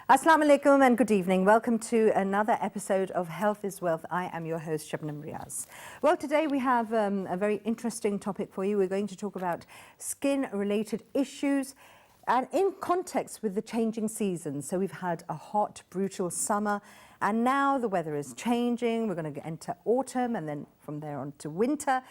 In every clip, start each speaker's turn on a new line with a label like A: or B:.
A: Assalamu alaikum and good evening. Welcome to another episode of Health is Wealth. I am your host, Shabnam Riaz. Well, today we have a very interesting topic for you. We're going to talk about skin-related issues and in context with the changing seasons. So we've had a hot, brutal summer, and now the weather is changing. We're going to enter autumn and then from there on to winter.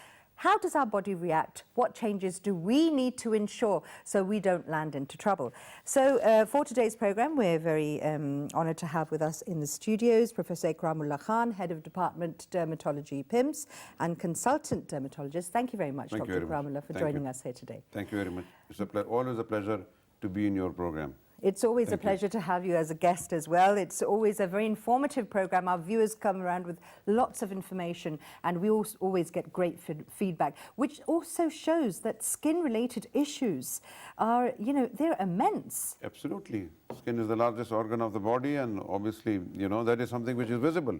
A: How does our body react? What changes do we need to ensure so we don't land into trouble? So for today's program, we're very honoured to have with us in the studios Prof.Ikram Ullah, Head of Department Dermatology PIMS and Consultant Dermatologist. Thank you very much, Dr. Ikram, for joining us here today.
B: Thank you very much. It's always a pleasure to be in your program.
A: It's always a pleasure to have you as a guest as well. It's always a very informative program. Our viewers come around with lots of information and we always get great feedback, which also shows that skin-related issues are, they're immense.
B: Absolutely. Skin is the largest organ of the body and obviously, that is something which is visible.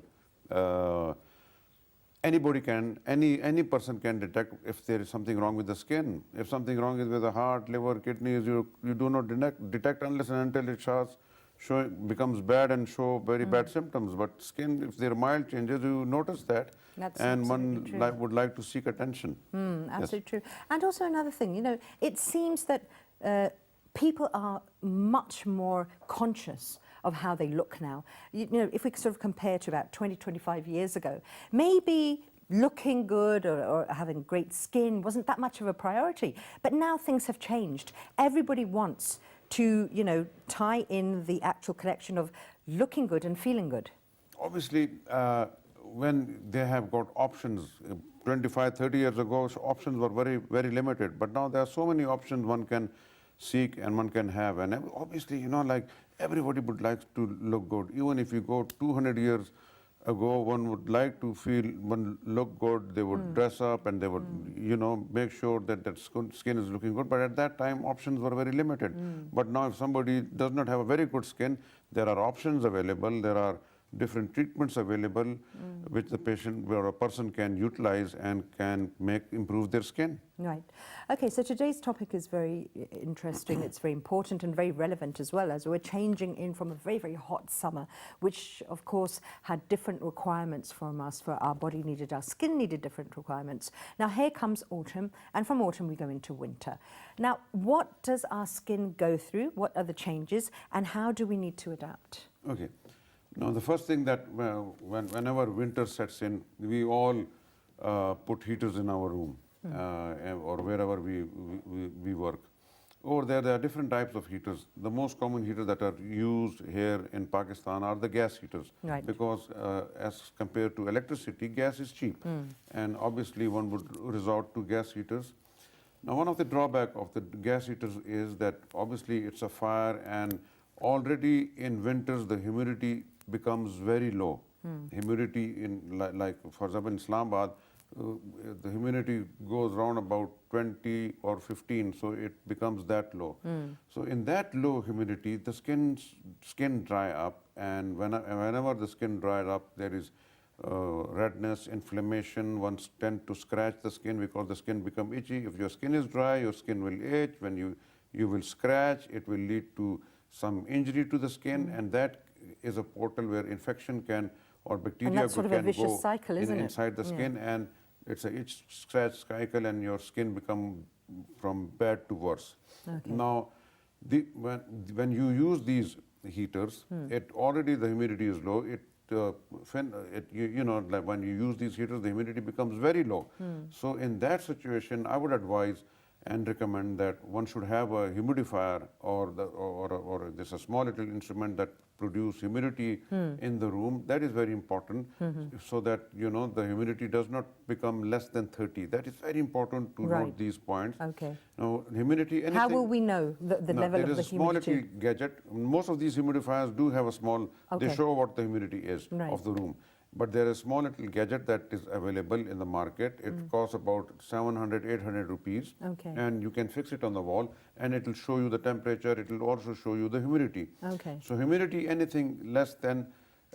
B: Anybody can, any person can detect if there is something wrong with the skin. If something wrong is with the heart, liver, kidneys, you do not detect unless and until it becomes bad and show very bad symptoms. But skin, if there are mild changes, you notice that.
A: That's
B: and one would like to seek attention.
A: Absolutely true. And also another thing, it seems that people are much more conscious of how they look now. If we sort of compare to about 20, 25 years ago, maybe looking good or having great skin wasn't that much of a priority. But now things have changed. Everybody wants to, tie in the actual connection of looking good and feeling good.
B: Obviously, when they have got options, 25, 30 years ago, options were very, very limited. But now there are so many options one can seek and one can have. And obviously, everybody would like to look good. Even if you go 200 years ago, one would like to look good. They would dress up and they would, make sure that skin is looking good. But at that time, options were very limited. But now if somebody does not have a very good skin, there are options available. There are different treatments available which the patient or a person can utilize and can improve their skin.
A: Right. Okay, so today's topic is very interesting. It's very important and very relevant as well, as we're changing in from a very, very hot summer, which of course had different requirements from us. For our body needed, our skin needed different requirements. Now here comes autumn, and from autumn we go into winter. Now, what does our skin go through? What are the changes, and how do we need to adapt?
B: Okay. Now, the first thing that whenever winter sets in, we all put heaters in our room or wherever we work. Over there are different types of heaters. The most common heaters that are used here in Pakistan are the gas heaters.
A: Right.
B: Because as compared to electricity, gas is cheap. And obviously one would resort to gas heaters. Now, one of the drawbacks of the gas heaters is that obviously it's a fire, and already in winters the humidity becomes very low. Humidity like for example in Islamabad, the humidity goes around about 20 or 15, so it becomes that low. So in that low humidity, the skin dry up, and whenever the skin dries up, there is redness, inflammation. One tend to scratch the skin because the skin become itchy. If your skin is dry, your skin will itch. When you will scratch, it will lead to some injury to the skin, and that is a portal where infection can or bacteria
A: and that's sort of
B: can
A: a vicious
B: go
A: cycle, isn't
B: inside the skin, and it's a itch scratch cycle, and your skin become from bad to worse.
A: Okay.
B: Now, when you use these heaters, already the humidity is low. Like when you use these heaters, the humidity becomes very low. So in that situation, I would advise and recommend that one should have a humidifier or there's a small little instrument that produce humidity in the room. That is very important, so that the humidity does not become less than 30. That is very important to note these points.
A: Okay.
B: Now, humidity.
A: How will we know the level of the humidity?
B: There is a small little gadget. Most of these humidifiers do have a small. They show what the humidity is of the room. But there is a small little gadget that is available in the market. It costs about 700, 800 rupees.
A: Okay.
B: And you can fix it on the wall, and it will show you the temperature. It will also show you the humidity.
A: Okay.
B: So humidity, anything less than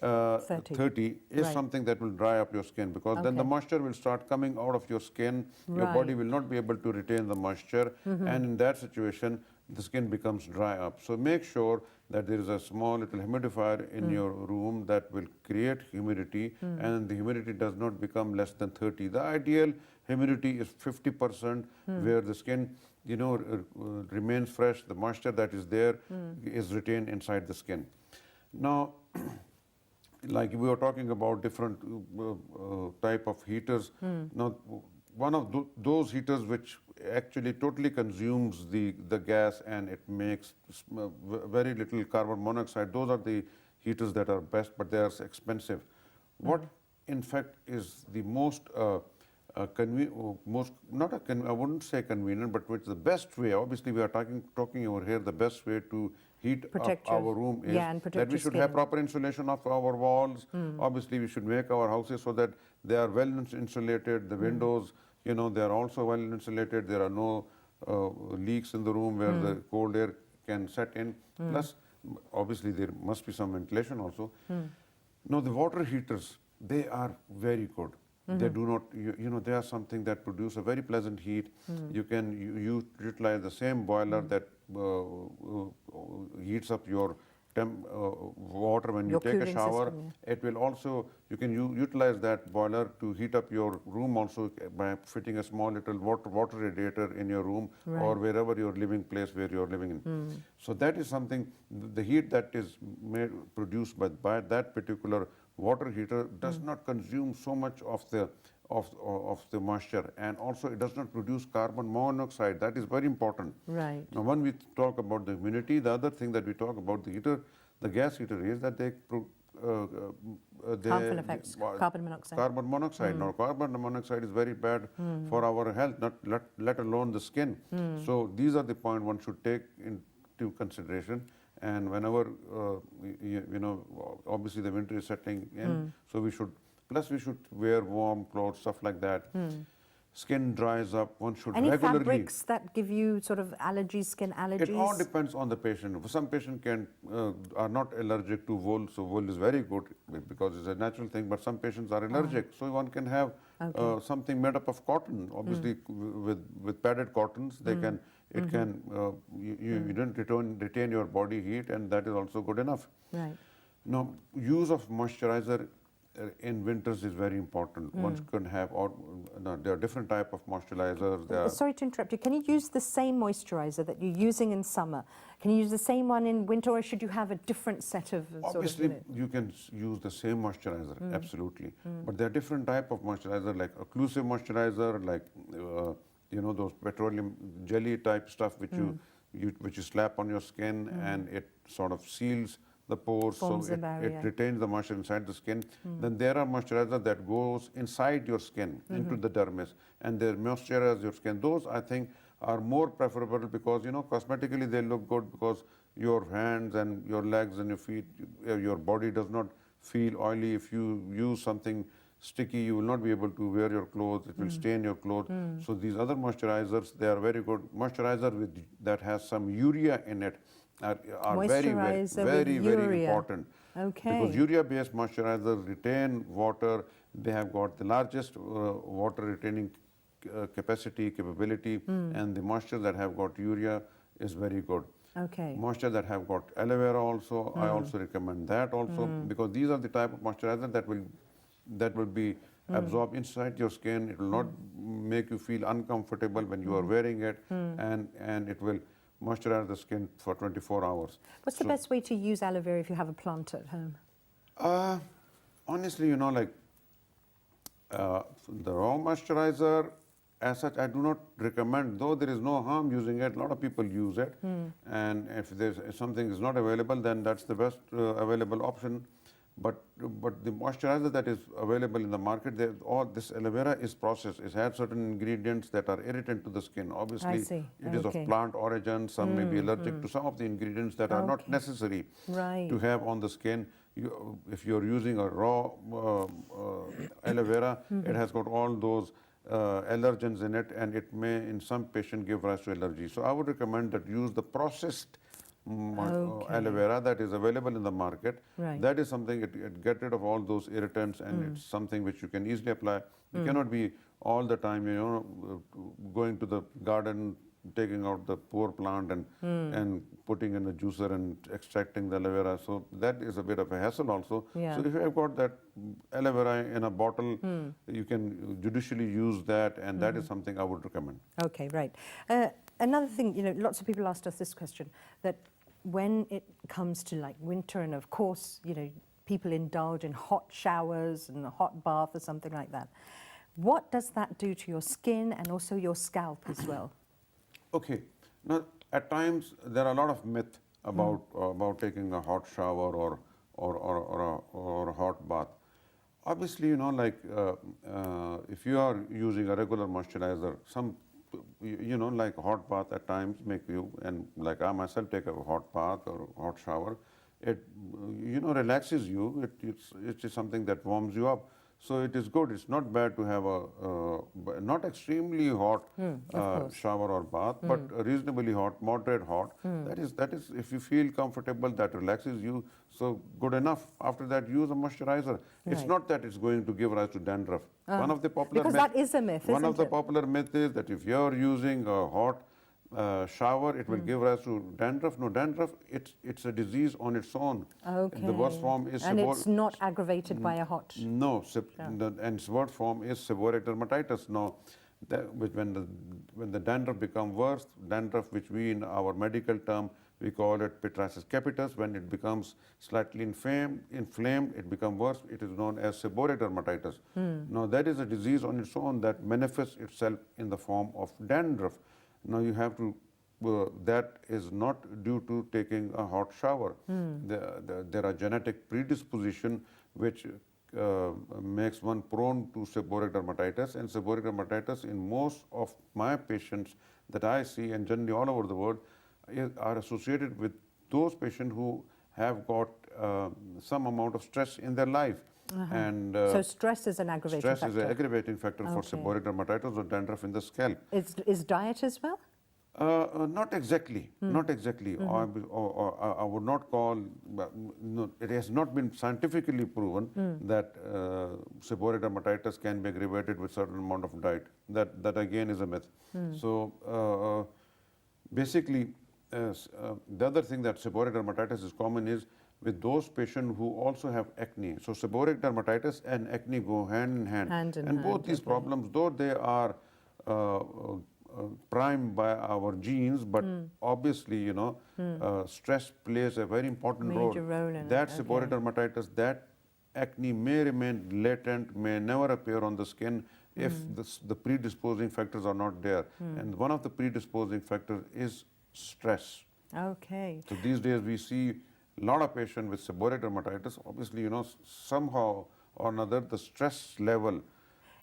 B: 30 is something that will dry up your skin, because then the moisture will start coming out of your skin. Your body will not be able to retain the moisture. And in that situation, the skin becomes dry up. So make sure that there is a small little humidifier in your room that will create humidity, and the humidity does not become less than 30. The ideal humidity is 50%, where the skin, remains fresh. The moisture that is there is retained inside the skin. Now, like we were talking about different type of heaters. Now, one of those heaters which actually totally consumes the gas and it makes very little carbon monoxide, those are the heaters that are best, but they are expensive. What in fact is the most I wouldn't say convenient, but which the best way, obviously we are talking over here, the best way to heat up our room is that we should have proper insulation of our walls. Obviously we should make our houses so that they are well insulated. The windows, they are also well insulated. There are no leaks in the room where the cold air can set in. Plus, obviously there must be some ventilation also. Now the water heaters, they are very good. They do not, they are something that produce a very pleasant heat. You can utilize the same boiler that heats up your water when you take a shower.
A: System,
B: It will also, you can utilize that boiler to heat up your room also by fitting a small little water radiator in your room or wherever your living place where you're living in. So that is something, the heat that is produced by that particular water heater does not consume so much of the moisture, and also it does not produce carbon monoxide. That is very important.
A: Right.
B: Now, when we talk about the humidity, the other thing that we talk about the gas heater is that they
A: harmful effects, carbon monoxide.
B: Carbon monoxide. Now, carbon monoxide is very bad for our health, let alone the skin. So these are the points one should take into consideration. And whenever, obviously the winter is setting in, so we should wear warm clothes, stuff like that. Skin dries up, one should
A: Any
B: regularly...
A: fabrics that give you sort of allergies, skin allergies?
B: It all depends on the patient. Some patients are not allergic to wool, so wool is very good because it's a natural thing, but some patients are allergic. So one can have something made up of cotton, obviously with padded cottons, they can, you don't retain your body heat, and that is also good enough.
A: Right.
B: Now, use of moisturizer in winters is very important. One can have, there are different type of moisturizers.
A: Sorry to interrupt you. Can you use the same moisturizer that you're using in summer? Can you use the same one in winter, or should you have a different set of
B: Obviously, you can use the same moisturizer, absolutely. But there are different type of moisturizer, like occlusive moisturizer, like those petroleum jelly type stuff which you slap on your skin and it sort of seals the pores, so it retains the moisture inside the skin. Then there are moisturizers that goes inside your skin, into the dermis, and they moisturize your skin. Those, I think, are more preferable because, cosmetically they look good because your hands and your legs and your feet, your body does not feel oily. If you use something sticky, you will not be able to wear your clothes. It will stain your clothes. So these other moisturizers, they are very good. Moisturizer that has some urea in it are very important.
A: Okay.
B: Because urea-based moisturizers retain water. They have got the largest water retaining capability, and the moisture that have got urea is very good.
A: Okay.
B: Moisture that have got aloe vera also, I also recommend that also, because these are the type of moisturizer that will be absorbed inside your skin. It will not make you feel uncomfortable when you are wearing it, and it will moisturize the skin for 24 hours.
A: What's the best way to use aloe vera if you have a plant at home?
B: Honestly, the raw moisturizer, as such, I do not recommend, though there is no harm using it. A lot of people use it, and if something is not available, then that's the best available option. But the moisturizer that is available in the market, all this aloe vera is processed. It has certain ingredients that are irritant to the skin. Obviously, it is of plant origin. Some may be allergic to some of the ingredients that are not necessary to have on the skin. If you're using a raw aloe vera, it has got all those allergens in it, and it may, in some patient, give rise to allergy. So I would recommend that use the processed aloe vera that is available in the market. That is something, it get rid of all those irritants, and it's something which you can easily apply. You cannot be all the time, going to the garden taking out the poor plant and putting in a juicer and extracting the aloe vera. So that is a bit of a hassle also.
A: Yeah.
B: So if you have got that aloe vera in a bottle, you can judicially use that, and that is something I would recommend.
A: Okay, right. Another thing, lots of people asked us this question, that when it comes to like winter, and of course, people indulge in hot showers and a hot bath or something like that. What does that do to your skin and also your scalp as well?
B: Okay. Now, at times there are a lot of myth about taking a hot shower or a hot bath. Obviously, if you are using a regular moisturizer, like hot bath at times make you, and like I myself take a hot bath or hot shower, it relaxes you. It is something that warms you up. So it is good. It's not bad to have a not extremely hot shower or bath, but a reasonably hot, moderate hot. That is if you feel comfortable, that relaxes you. So good enough. After that, use a moisturizer. It's not that it's going to give rise to dandruff. One of the popular
A: because that is a myth.
B: One of the popular myths is that if you're using a hot shower, it will give rise to dandruff. No, dandruff, it's a disease on its own.
A: Okay.
B: The worst form is
A: and it's not aggravated by a hot.
B: No, and its worst form is seborrheic dermatitis. Now, when the dandruff becomes worse, dandruff, which we in our medical term we call it pityriasis capitis. When it becomes slightly inflamed, it becomes worse. It is known as seborrheic dermatitis. Now, that is a disease on its own that manifests itself in the form of dandruff. Now you have to, that is not due to taking a hot shower. There are genetic predisposition which makes one prone to seborrheic dermatitis, and seborrheic dermatitis in most of my patients that I see, and generally all over the world, are associated with those patients who have got some amount of stress in their life. And
A: so stress is an aggravating factor.
B: Stress is an aggravating factor for seborrheic dermatitis or dandruff in the scalp.
A: Is diet as well?
B: Not exactly. Not exactly. I would not call. No, it has not been scientifically proven that seborrheic dermatitis can be aggravated with certain amount of diet. That again is a myth. So basically, the other thing that seborrheic dermatitis is common is with those patients who also have acne. So seborrheic dermatitis and acne go hand in hand. And both these problems, though they are primed by our genes, but obviously, stress plays a very important
A: Major role in
B: that
A: it.
B: seborrheic dermatitis, that acne may remain latent, may never appear on the skin if the predisposing factors are not there. And one of the predisposing factors is stress.
A: Okay.
B: So these days we see a lot of patients with seborrheic dermatitis. Obviously, somehow or another, the stress level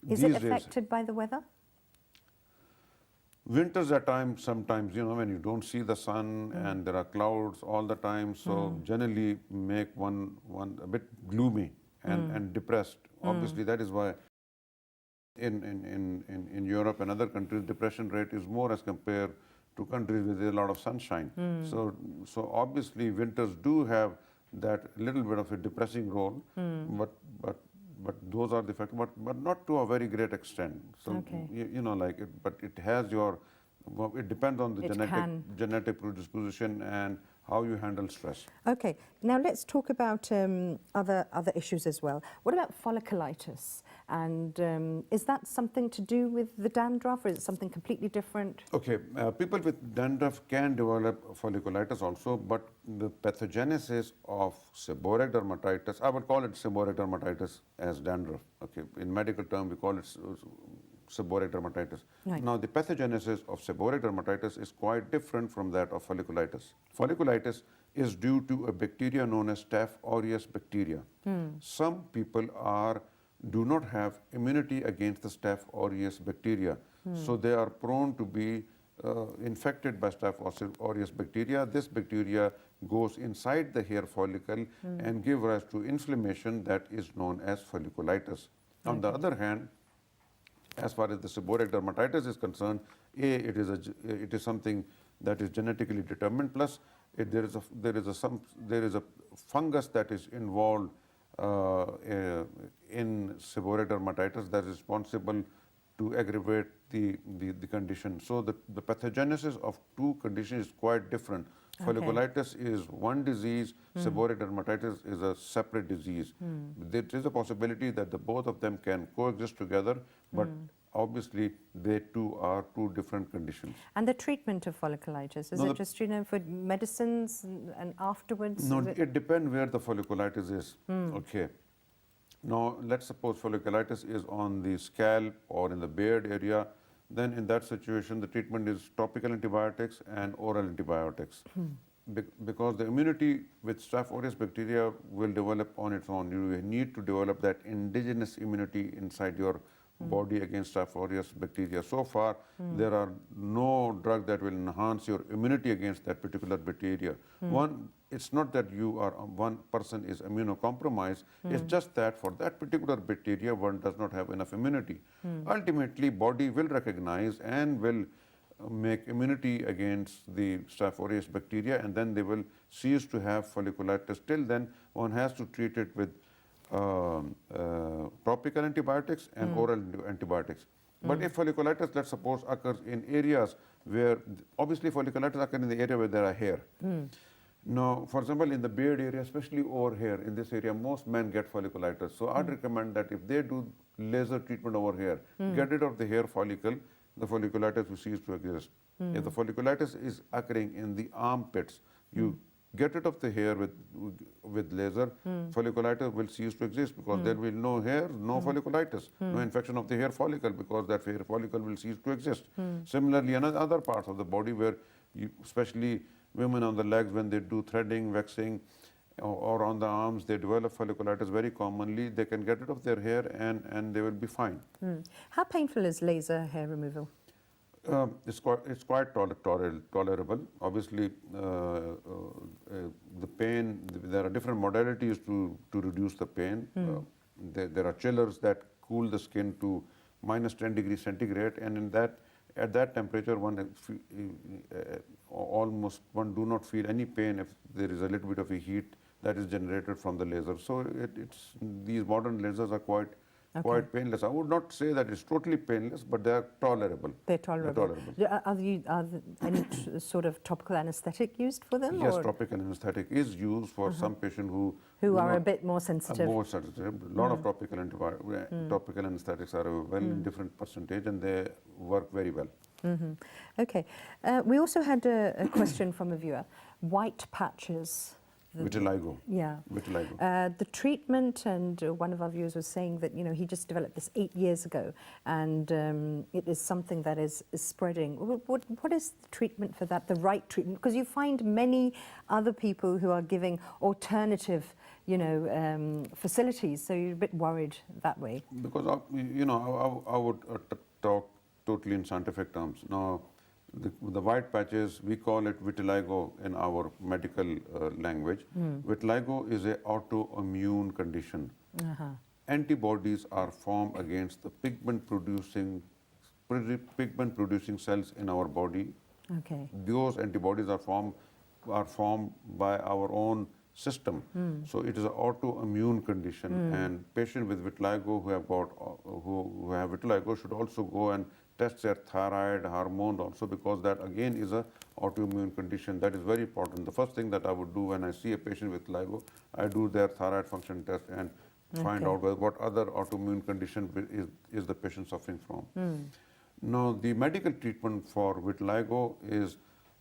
A: Is it affected by the weather?
B: Winters at times, sometimes, when you don't see the sun and there are clouds all the time, so generally make one a bit gloomy and depressed. Obviously, that is why in Europe and other countries, depression rate is more as compared to countries with a lot of sunshine. So obviously, winters do have that little bit of a depressing role, but those are the factors, but not to a very great extent. So but it has it depends on the genetic predisposition and how you handle stress.
A: Okay, now let's talk about other issues as well. What about folliculitis? And is that something to do with the dandruff, or is it something completely different?
B: Okay, people with dandruff can develop folliculitis also, but the pathogenesis of seborrheic dermatitis, I would call it seborrheic dermatitis as dandruff. Okay, in medical term we call it seborrheic dermatitis.
A: Right.
B: Now, the pathogenesis of seborrheic dermatitis is quite different from that of folliculitis. Folliculitis is due to a bacteria known as Staph aureus bacteria. Some people do not have immunity against the Staph aureus bacteria, so they are prone to be infected by Staph aureus bacteria. This bacteria goes inside the hair follicle and gives rise to inflammation that is known as folliculitis. On the other hand, as far as the seborrheic dermatitis is concerned, it is something that is genetically determined. Plus, there is a fungus that is involved in seborrheic dermatitis that is responsible to aggravate the condition. So the pathogenesis of two conditions is quite different. Folliculitis is one disease, seborrheic dermatitis is a separate disease. There is a possibility that the both of them can coexist together, but obviously they too are two different conditions.
A: And the treatment of folliculitis, is it just, for medicines and afterwards?
B: No, it depends where the folliculitis is. Okay. Now, let's suppose folliculitis is on the scalp or in the beard area. Then in that situation, the treatment is topical antibiotics and oral antibiotics. Because the immunity with Staph aureus bacteria will develop on its own. You need to develop that indigenous immunity inside your body against Staph aureus bacteria. So far, there are no drug that will enhance your immunity against that particular bacteria. It's not that one person is immunocompromised, it's just that for that particular bacteria, one does not have enough immunity. Ultimately, body will recognize and will make immunity against the Staph aureus bacteria, and then they will cease to have folliculitis. Till then, one has to treat it with topical antibiotics and oral antibiotics. But if folliculitis, let's suppose, occurs in areas where, obviously folliculitis occurs in the area where there are hair. Now, for example, in the beard area, especially over here, in this area, most men get folliculitis. So I'd recommend that if they do laser treatment over here, get rid of the hair follicle, the folliculitis will cease to exist. If the folliculitis is occurring in the armpits, you get rid of the hair with laser, folliculitis will cease to exist because there will be no hair, no folliculitis, no infection of the hair follicle because that hair follicle will cease to exist. Similarly, other parts of the body where, especially women on the legs, when they do threading, waxing, or on the arms, they develop folliculitis very commonly. They can get rid of their hair and they will be fine.
A: How painful is laser hair removal?
B: It's quite tolerable. Obviously, the pain, there are different modalities to reduce the pain. There are chillers that cool the skin to -10 degrees centigrade, and at that temperature, one do not feel any pain if there is a little bit of a heat that is generated from the laser. So these modern lasers are quite painless. I would not say that it's totally painless, but they are tolerable.
A: They're tolerable. Are there any sort of topical anesthetic used for them?
B: Yes, topical anesthetic is used for some patients
A: who are a bit more sensitive.
B: More sensitive. A lot of topical anesthetics are available in different percentage, and they work very well.
A: Okay. We also had a question from a viewer. White patches.
B: Vitiligo.
A: Yeah.
B: Vitiligo.
A: The treatment, and one of our viewers was saying that he just developed this 8 years ago, and it is something that is spreading. What is the treatment for that? The right treatment, because you find many other people who are giving alternative, facilities. So you're a bit worried that way.
B: Because I would talk totally in scientific terms. Now, the white patches, we call it vitiligo in our medical language. Vitiligo is an autoimmune condition. Antibodies are formed against the pigment-producing cells in our body.
A: Okay.
B: Those antibodies are formed by our own system. So it is an autoimmune condition, and patients with vitiligo who have vitiligo should also go and test their thyroid hormone also, because that again is a autoimmune condition. That is very important. The first thing that I would do when I see a patient with vitiligo, I do their thyroid function test and find out what other autoimmune condition is the patient suffering from. Now, the medical treatment for vitiligo is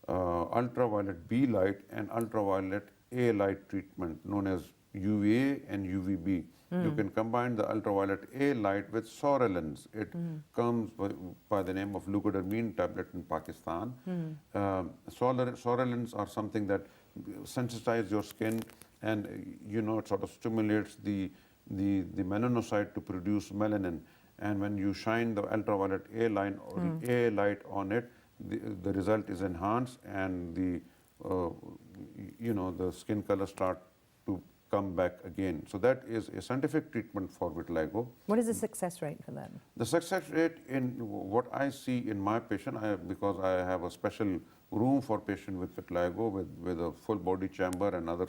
B: ultraviolet B light and ultraviolet A light treatment, known as UVA and UVB. You can combine the ultraviolet A light with sorelins. It comes by the name of leucodermine tablet in Pakistan. Sorelins are something that sensitize your skin, and it sort of stimulates the melanocyte to produce melanin. And when you shine the ultraviolet A light or the A light on it, the result is enhanced, and the skin color start to come back again. So that is a scientific treatment for vitiligo.
A: What is the success rate for that?
B: The success rate in what I see in my patient, because I have a special room for patient with vitiligo with a full body chamber and other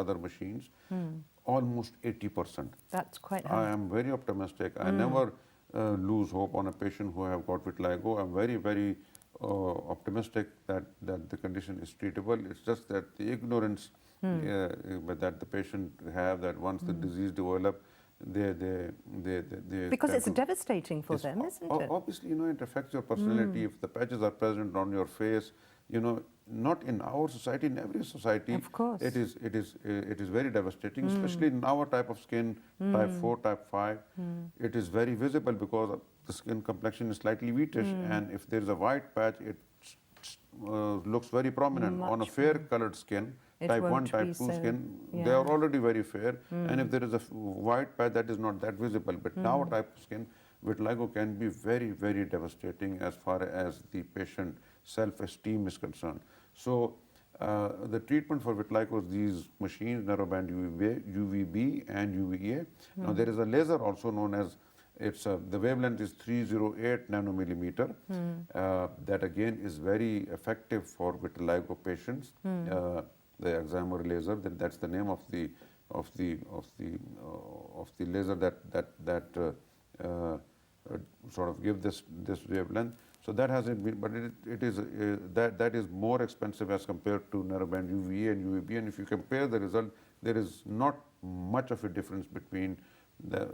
B: other machines, almost 80%.
A: That's quite high.
B: I am very optimistic. I never lose hope on a patient who have got vitiligo. I'm very, very optimistic that the condition is treatable. It's just that the ignorance that the patient have, that once the disease develop, they
A: Because
B: tend
A: it's
B: to,
A: devastating for them, isn't it?
B: obviously, it affects your personality. If the patches are present on your face, not in our society, in every society,
A: Of course.
B: it is very devastating, especially in our type of skin, type 4, type 5. It is very visible because the skin complexion is slightly wheatish, and if there is a white patch, it looks very prominent. On a
A: Much
B: fair colored skin,
A: It
B: type 1,
A: won't
B: type
A: be
B: 2
A: so-
B: skin, they
A: yeah.
B: are already very fair, and if there is a white patch, that is not that visible. But our type of skin, vitiligo can be very, very devastating as far as the patient self-esteem is concerned. So the treatment for vitiligo is these machines, narrowband UVB and UVA. Now there is a laser also known as, the wavelength is 308 nanomillimeter. That again is very effective for vitiligo patients. The excimer laser, that's the name of the laser that sort of give this wavelength. So that hasn't been, but it is that is more expensive as compared to narrowband UVA and UVB. And if you compare the result, there is not much of a difference between the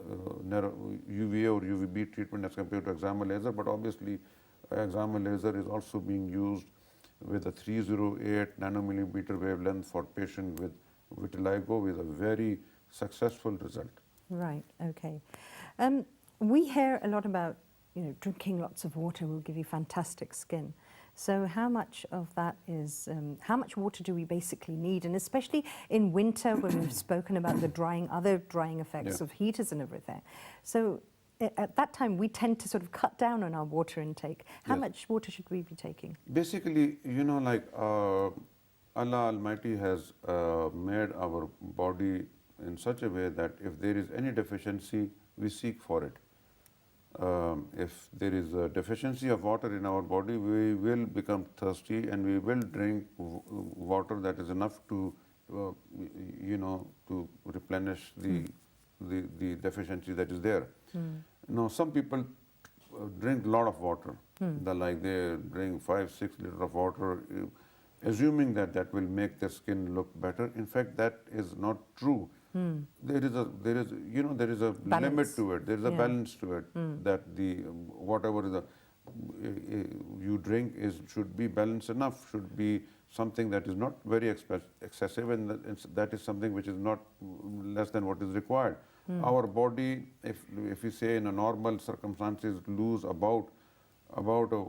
B: UVA or UVB treatment as compared to excimer laser. But obviously, excimer laser is also being used with a 308 nanomillimeter wavelength for patients with vitiligo with a very successful result.
A: Right, okay. We hear a lot about, drinking lots of water will give you fantastic skin. So how much of that is, how much water do we basically need? And especially in winter when we've spoken about the other drying effects of heaters and everything. So at that time, we tend to sort of cut down on our water intake. How much water should we be taking?
B: Basically, Allah Almighty has made our body in such a way that if there is any deficiency, we seek for it. If there is a deficiency of water in our body, we will become thirsty and we will drink water that is enough to, to replenish the deficiency that is there. Now, some people drink a lot of water. They drink 5-6 liters of water, assuming that will make their skin look better. In fact, that is not true. There is a limit to it. There is a balance to it. That whatever you drink should be balanced enough. Should be something that is not very excessive, and that is something which is not less than what is required. Our body, if we say in a normal circumstances, lose about a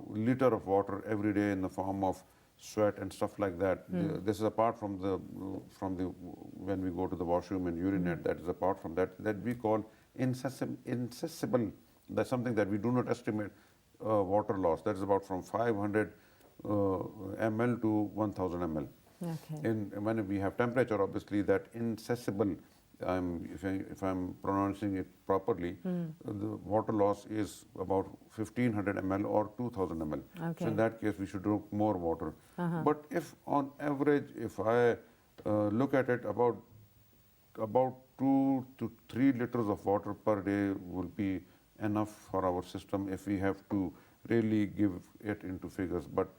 B: liter of water every day in the form of sweat and stuff like that. This is apart from when we go to the washroom and urinate. That is apart from that we call incessible. That's something that we do not estimate water loss. That is about from 500 ml to 1000 ml.
A: Okay.
B: And when we have temperature, obviously that incessible, if I'm pronouncing it properly, the water loss is about 1500 ml or 2000 ml.
A: Okay.
B: So in that case, we should drink more water. But if on average, if I look at it, about 2 to 3 liters of water per day will be enough for our system if we have to really give it into figures. But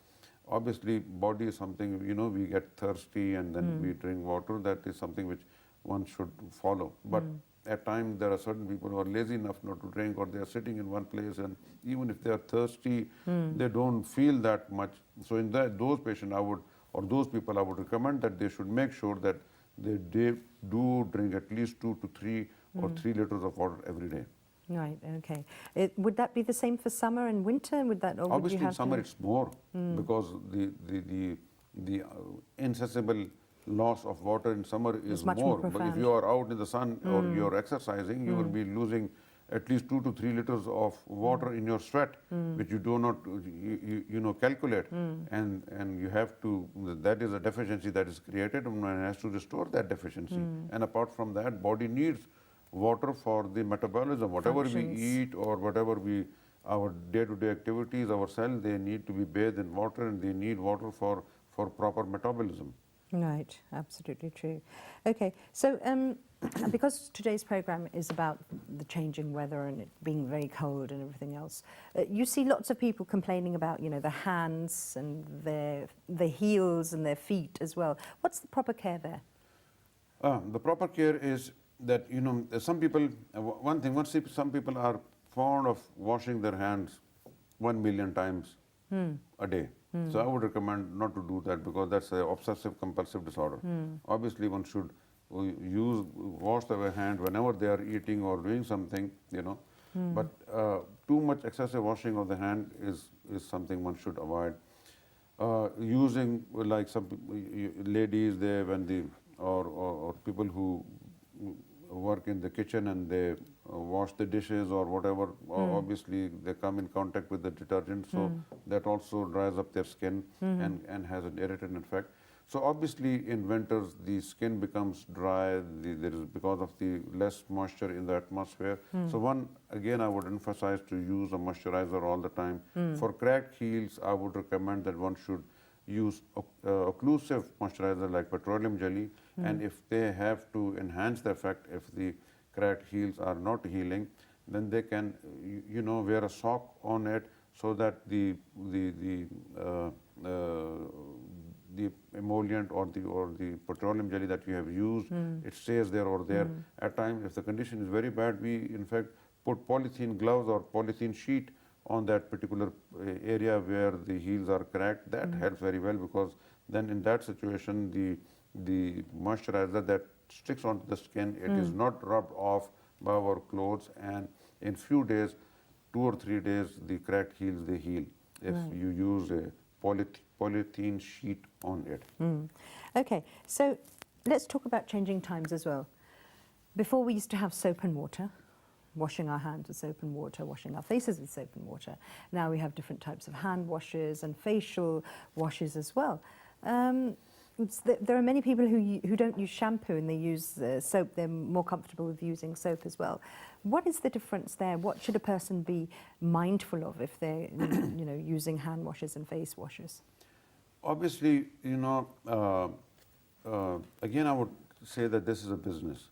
B: obviously, body is something, we get thirsty and then we drink water. That is something which one should follow. But at times, there are certain people who are lazy enough not to drink, or they are sitting in one place, and even if they are thirsty, they don't feel that much. So in those patients, those people, I would recommend that they should make sure that they do drink at least 2 to 3 or 3 liters of water every day.
A: Right, okay. Would that be the same for summer and winter? Would that, or would
B: Obviously,
A: you have
B: in summer
A: to...
B: it's more because the incessible loss of water in summer is
A: much more
B: But if
A: profound.
B: you are out in the sun or you are exercising, you will be losing at least 2 to 3 liters of water in your sweat, which you do not calculate, and you have to. That is a deficiency that is created, and one has to restore that deficiency. And apart from that, body needs water for the metabolism. Whatever
A: Functions.
B: we eat or whatever our day-to-day activities, our cells, they need to be bathed in water, and they need water for proper metabolism.
A: Right, absolutely true. Okay, so because today's program is about the changing weather and it being very cold and everything else, you see lots of people complaining about, you know, the hands and their heels and their feet as well. What's the proper care there?
B: The proper care is that, you know, some people, one thing, some people are fond of washing their hands 1 million times a day. So I would recommend not to do that, because that's an obsessive compulsive disorder. Obviously, one should wash their hand whenever they are eating or doing something, you know. But too much excessive washing of the hand is something one should avoid. Using, like some ladies, or people who work in the kitchen and they wash the dishes or whatever, obviously they come in contact with the detergent, so that also dries up their skin and has an irritant effect. So obviously in winters the skin becomes dry, there is, because of the less moisture in the atmosphere. So again I would emphasize to use a moisturizer all the time. For cracked heels, I would recommend that one should use occlusive moisturizer like petroleum jelly, and if they have to enhance the effect, if the cracked heels are not healing, then they can, you know, wear a sock on it, so that the emollient or the petroleum jelly that you have used, it stays there or there. At times, if the condition is very bad, we in fact put polythene gloves or polythene sheet on that particular area where the heels are cracked. That helps very well, because then in that situation the moisturizer that sticks onto the skin, it is not rubbed off by our clothes, and in few days, 2 or 3 days, the cracked heels, they heal if you use a polythene sheet on it.
A: Okay, so let's talk about changing times as well. Before we used to have soap and water, washing our hands with soap and water, washing our faces with soap and water. Now we have different types of hand washes and facial washes as well. There are many people who don't use shampoo and they use soap. They're more comfortable with using soap as well. What is the difference there? What should a person be mindful of if they're you know, using hand washes and face washes?
B: Obviously, you know, again I would say that this is a business.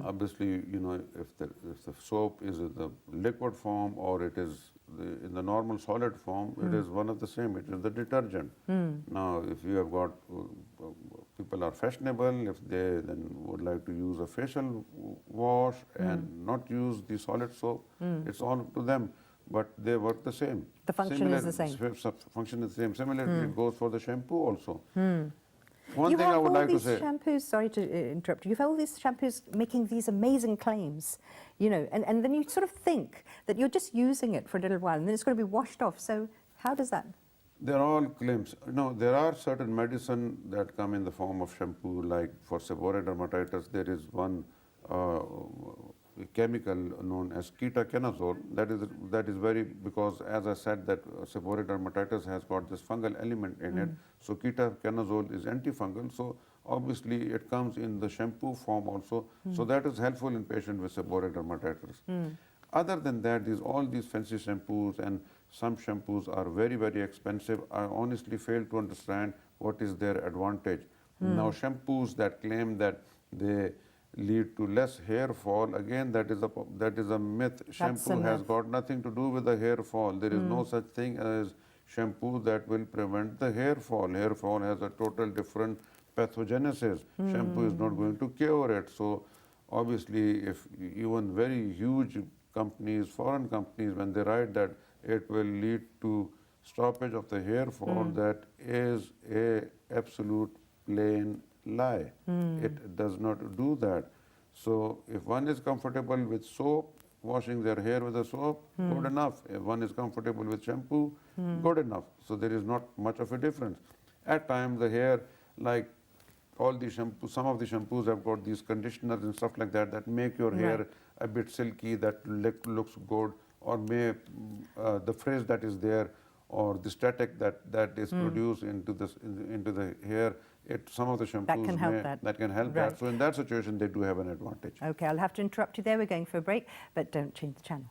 B: Obviously, you know, if the soap is in the liquid form or it is in the normal solid form, it is one of the same. It is the detergent. Now, if you have got people are fashionable, if they then would like to use a facial wash and not use the solid soap, it's all up to them. But they work the same.
A: The function is the same.
B: Function is the same. Similarly, it goes for the shampoo also. One
A: You
B: thing
A: have
B: I would
A: all
B: like to
A: these
B: say.
A: shampoos, sorry to interrupt you, have all these shampoos making these amazing claims, you know, and then you sort of think that you're just using it for a little while and then it's going to be washed off. So how does that?
B: They're all claims. No, there are certain medicine that come in the form of shampoo, like for seborrheic dermatitis, there is one chemical known as ketoconazole. That is very, because as I said that seborrheic dermatitis has got this fungal element in it. So ketoconazole is antifungal. So obviously it comes in the shampoo form also. So that is helpful in patient with seborrheic dermatitis. Other than that, all these fancy shampoos, and some shampoos are very, very expensive. I honestly fail to understand what is their advantage. Now shampoos that claim that they lead to less hair fall, again that is a myth. Shampoo has got nothing to do with the hair fall. There is no such thing as shampoo that will prevent the hair fall. Hair fall has a total different pathogenesis. Shampoo is not going to cure it. So obviously, if even very huge companies, foreign companies, when they write that it will lead to stoppage of the hair fall, that is a absolute plain lie. It does not do that. So if one is comfortable with soap, washing their hair with a soap, good enough. If one is comfortable with shampoo, good enough. So there is not much of a difference. At times the hair, like all the shampoos, some of the shampoos have got these conditioners and stuff like that make your hair a bit silky, that looks good, or may the frizz that is there, or the static that is produced into the hair, some of the shampoos
A: that can help that.
B: So in that situation, they do have an advantage.
A: Okay, I'll have to interrupt you there. We're going for a break, but don't change the channel.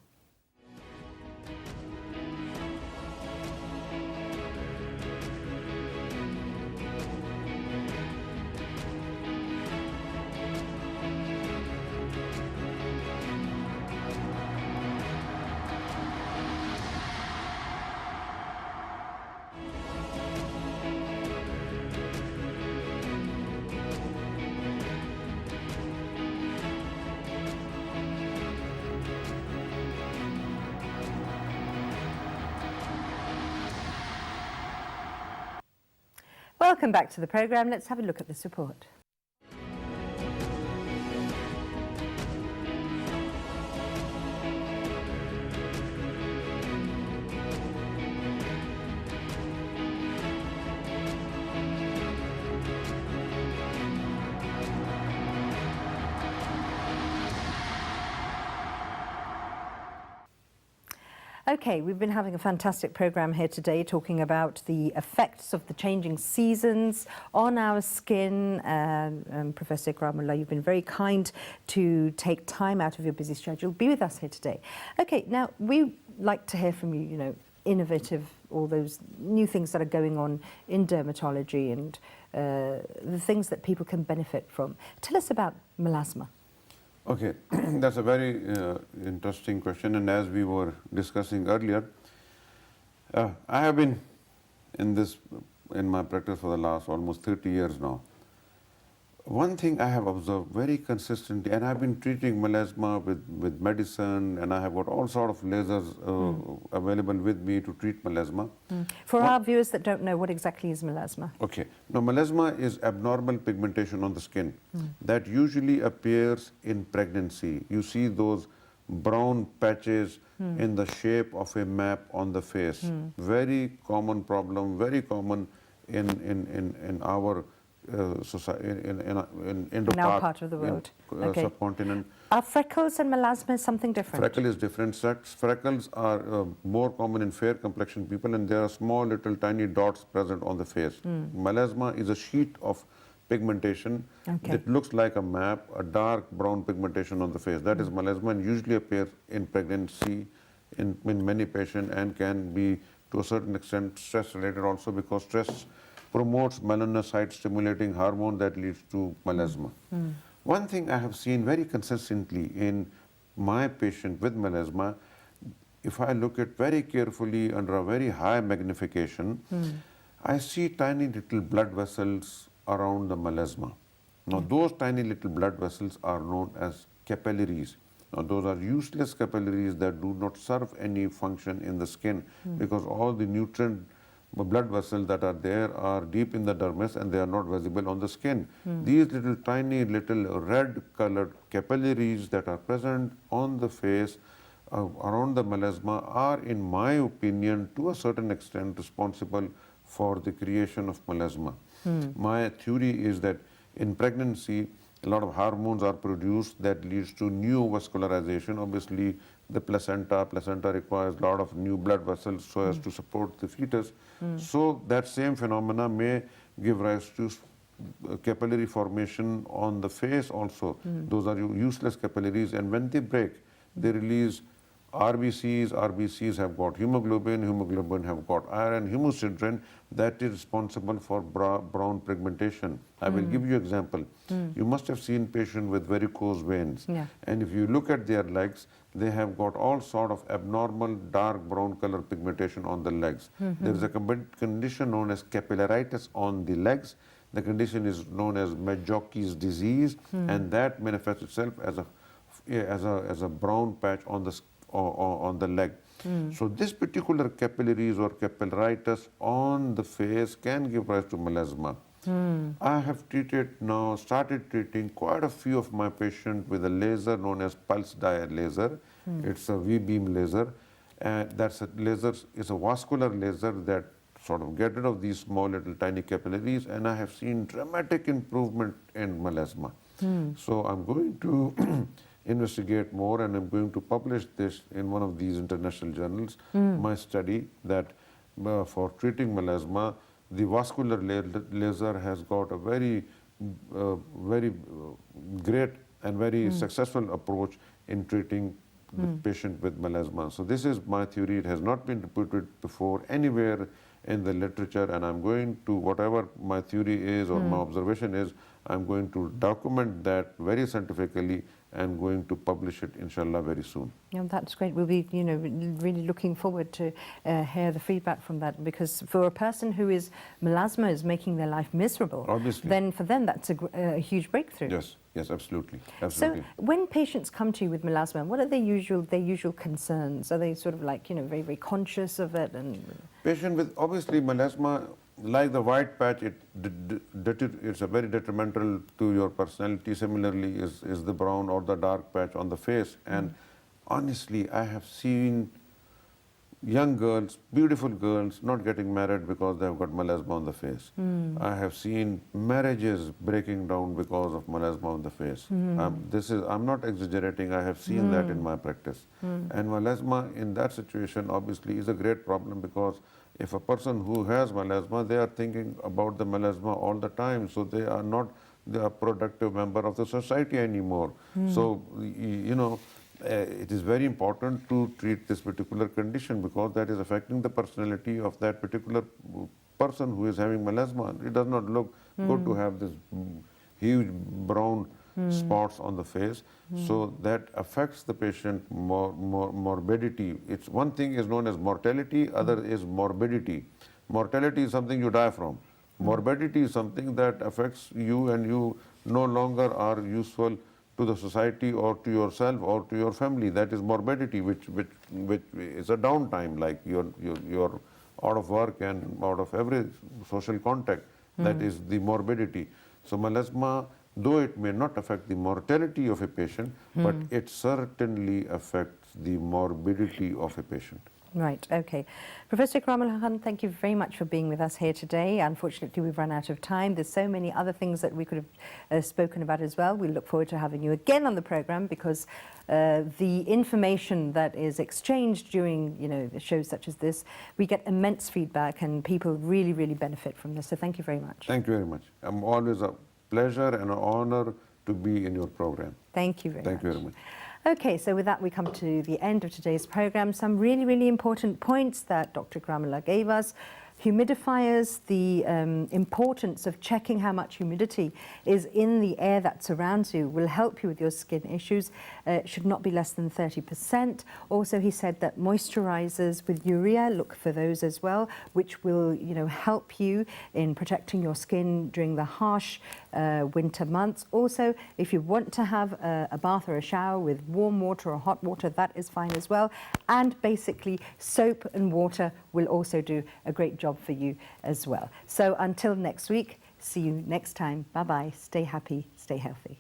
A: Welcome back to the programme. Let's have a look at this report. Okay, we've been having a fantastic programme here today talking about the effects of the changing seasons on our skin. Professor Ikram, Ullah, you've been very kind to take time out of your busy schedule, be with us here today. Okay, now we like to hear from you, you know, innovative, all those new things that are going on in dermatology and the things that people can benefit from. Tell us about melasma.
B: Okay, that's a very interesting question, and as we were discussing earlier, I have been in my practice for the last almost 30 years now. One thing I have observed very consistently, and I've been treating melasma with medicine, and I have got all sort of lasers available with me to treat melasma.
A: For our viewers that don't know, what exactly is melasma?
B: Okay. Now, melasma is abnormal pigmentation on the skin that usually appears in pregnancy. You see those brown patches in the shape of a map on the face. Very common problem, very common in our society, in
A: our part of the world. Okay.
B: Subcontinent.
A: Are freckles and melasma something different?
B: Freckle is different. Freckles are more common in fair complexion people, and there are small little tiny dots present on the face. Melasma is a sheet of pigmentation that looks like a map, a dark brown pigmentation on the face. That is melasma, and usually appears in pregnancy in many patients, and can be to a certain extent stress related also, because stress promotes melanocyte stimulating hormone that leads to melasma. One thing I have seen very consistently in my patient with melasma, if I look at very carefully under a very high magnification, I see tiny little blood vessels around the melasma. Now those tiny little blood vessels are known as capillaries. Now those are useless capillaries that do not serve any function in the skin, because all the nutrient blood vessels that are there are deep in the dermis and they are not visible on the skin. These little tiny little red colored capillaries that are present on the face around the melasma are, in my opinion, to a certain extent responsible for the creation of melasma. My theory is that in pregnancy a lot of hormones are produced that leads to new vascularization. Obviously the placenta requires a lot of new blood vessels so as to support the fetus. So that same phenomena may give rise to capillary formation on the face also. Those are useless capillaries, and when they break, they release RBCs. RBCs have got hemoglobin, hemoglobin have got iron, hemosiderin that is responsible for brown pigmentation. I will give you an example. You must have seen patients with varicose veins, and if you look at their legs, they have got all sort of abnormal dark brown color pigmentation on the legs. There is a condition known as capillaritis on the legs. The condition is known as Majocki's disease, and that manifests itself as a brown patch on the leg. So this particular capillaries or capillaritis on the face can give rise to melasma. I have started treating quite a few of my patients with a laser known as pulse dye laser. It's a V-beam laser, and that's a laser, is a vascular laser that sort of get rid of these small little tiny capillaries, and I have seen dramatic improvement in melasma. So I'm going to investigate more, and I'm going to publish this in one of these international journals, my study that for treating melasma, the vascular laser has got a very great and very successful approach in treating the patient with melasma. So this is my theory. It has not been reported before anywhere in the literature, and I'm going to, whatever my theory is or my observation is, I'm going to document that very scientifically and going to publish it, inshallah, very soon.
A: Yeah, that's great. We'll be, really looking forward to hear the feedback from that, because for a person who is melasma is making their life miserable,
B: obviously,
A: then for them that's a huge breakthrough.
B: Yes, absolutely.
A: So when patients come to you with melasma, what are their usual concerns? Are they sort of like, very, very conscious of it? And
B: patient with obviously melasma, like the white patch, it's a very detrimental to your personality. Similarly, is the brown or the dark patch on the face. And honestly, I have seen young girls, beautiful girls, not getting married because they've got melasma on the face. I have seen marriages breaking down because of melasma on the face. I'm not exaggerating, I have seen that in my practice. And melasma in that situation obviously is a great problem, because if a person who has melasma, they are thinking about the melasma all the time, so they are not the productive member of the society anymore. So, you know, it is very important to treat this particular condition, because that is affecting the personality of that particular person who is having melasma. It does not look good to have this huge brown spots on the face. So that affects the patient morbidity. It's one thing is known as mortality, other is morbidity. Mortality is something you die from. Morbidity is something that affects you and you no longer are useful to the society or to yourself or to your family. That is morbidity, which is a downtime, like you're out of work and out of every social contact. That is the morbidity. So melasma, though it may not affect the mortality of a patient, but it certainly affects the morbidity of a patient.
A: Right, okay. Professor Ikram, thank you very much for being with us here today. Unfortunately, we've run out of time. There's so many other things that we could have spoken about as well. We look forward to having you again on the program, because the information that is exchanged during, you know, shows such as this, we get immense feedback and people really, really benefit from this. So thank you very much.
B: Thank you very much. I'm always a pleasure and an honor to be in your program.
A: Thank you very much.
B: Thank you very much.
A: Okay, so with that we come to the end of today's program. Some really, really important points that Dr. Ikram gave us. Humidifiers, the importance of checking how much humidity is in the air that surrounds you will help you with your skin issues. It should not be less than 30%. Also, he said that moisturizers with urea, look for those as well, which will, you know, help you in protecting your skin during the harsh winter months. Also, if you want to have a bath or a shower with warm water or hot water, that is fine as well. And basically, soap and water will also do a great job for you as well. So until next week, see you next time. Bye-bye. Stay happy, stay healthy.